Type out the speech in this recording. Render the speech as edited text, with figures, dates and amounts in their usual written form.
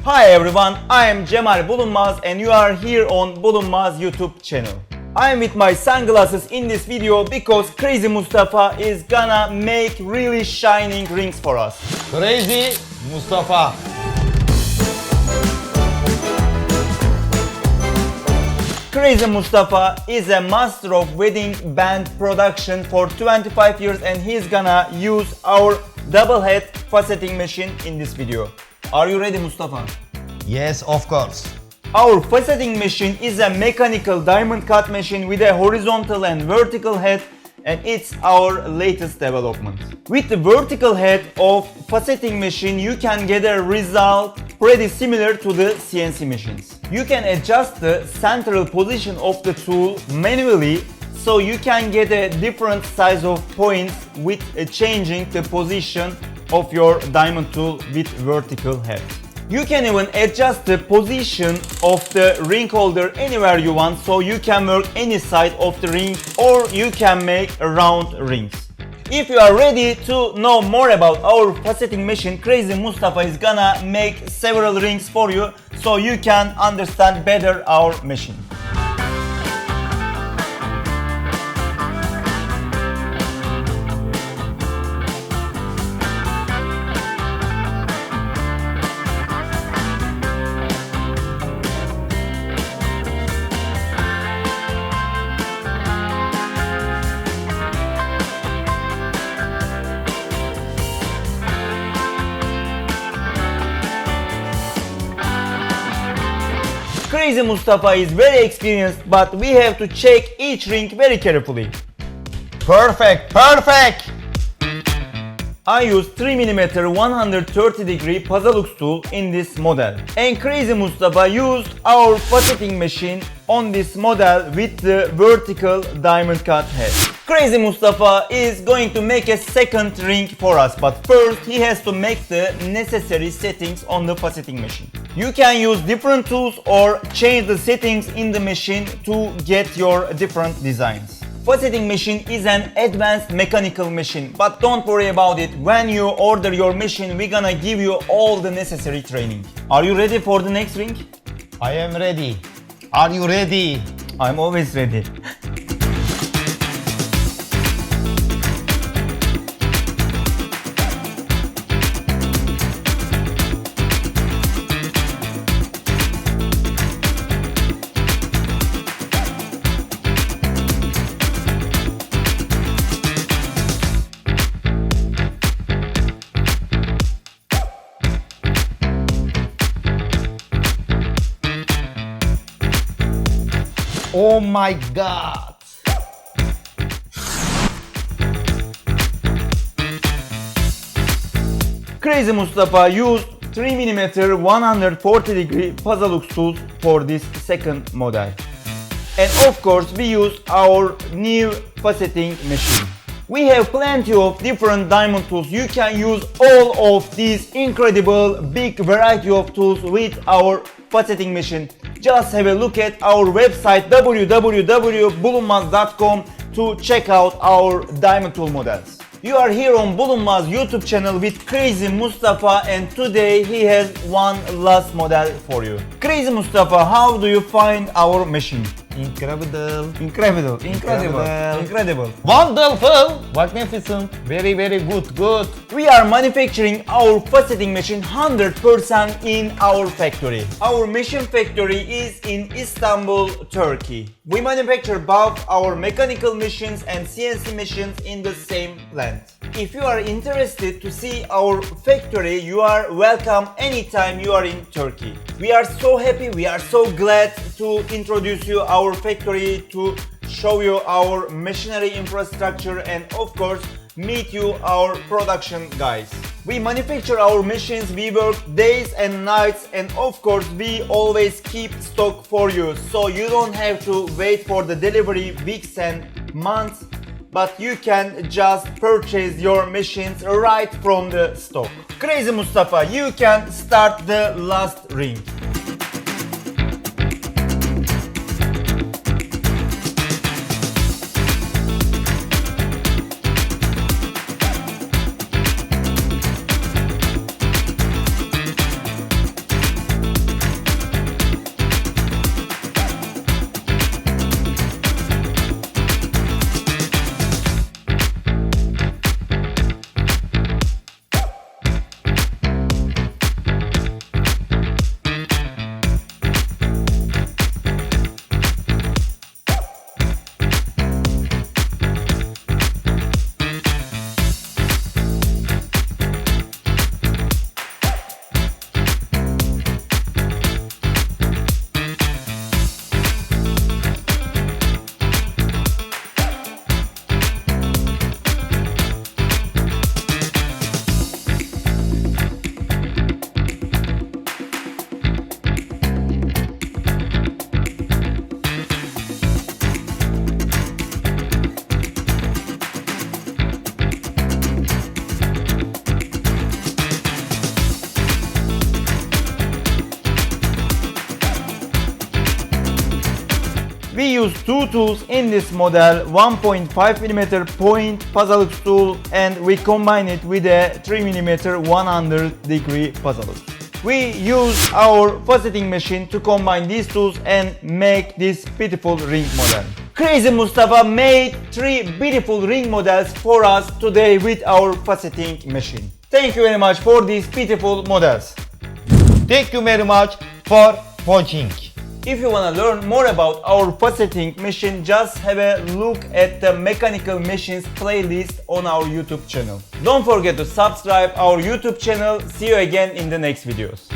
Hi everyone, I am Cemal Bulunmaz and you are here on Bulunmaz YouTube channel. I am with my sunglasses in this video because Crazy Mustafa is gonna make really shining rings for us. Crazy Mustafa. Crazy Mustafa is a master of wedding band production for 25 years and he's gonna use our double head faceting machine in this video. Are you ready, Mustafa? Yes, of course. Our faceting machine is a mechanical diamond cut machine with a horizontal and vertical head, and it's our latest development. With the vertical head of faceting machine, you can get a result pretty similar to the CNC machines. You can adjust the central position of the tool manually, so you can get a different size of points with changing the position of your diamond tool with vertical head. You can even adjust the position of the ring holder anywhere you want, so you can work any side of the ring or you can make round rings. If you are ready to know more about our faceting machine, Crazy Mustafa is gonna make several rings for you so you can understand better our machine. Crazy Mustafa is very experienced, but we have to check each ring very carefully. Perfect, perfect. I use 3mm 130° Pazalux tool in this model. And Crazy Mustafa used our faceting machine on this model with the vertical diamond cut head. Crazy Mustafa is going to make a second ring for us, but first he has to make the necessary settings on the faceting machine. You can use different tools or change the settings in the machine to get your different designs. Faceting machine is an advanced mechanical machine, but don't worry about it. When you order your machine, we're gonna give you all the necessary training. Are you ready for the next ring? I am ready. Are you ready? I'm always ready. Oh my God. Crazy Mustafa used 3mm 140° Pazalux tools for this second model. And of course we use our new faceting machine. We have plenty of different diamond tools. You can use all of these incredible big variety of tools with our faceting machine. Just have a look at our website www.bulunmaz.com to check out our diamond tool models. You are here on Bulunmaz YouTube channel with Crazy Mustafa, and today he has one last model for you. Crazy Mustafa, how do you find our machine? Incredible. Incredible, incredible. Wonderful. Magnificent. Very, very good, good. We are manufacturing our faceting machine 100% in our factory. Our machine factory is in Istanbul, Turkey. We manufacture both our mechanical machines and CNC machines in the same plant. If you are interested to see our factory, you are welcome anytime you are in Turkey. We are so happy, we are so glad to introduce you our factory, to show you our machinery infrastructure, and of course meet you our production guys. We manufacture our machines, we work days and nights, and of course we always keep stock for you, so you don't have to wait for the delivery weeks and months, but you can just purchase your machines right from the stock. Crazy Mustafa, you can start the last ring. We use two tools in this model, 1.5mm point puzzle tool, and we combine it with a 3mm 100-degree puzzle. We use our faceting machine to combine these tools and make this beautiful ring model. Crazy Mustafa made 3 beautiful ring models for us today with our faceting machine. Thank you very much for these beautiful models. Thank you very much for watching. If you wanna learn more about our faceting machine, just have a look at the mechanical machines playlist on our YouTube channel. Don't forget to subscribe our YouTube channel. See you again in the next videos.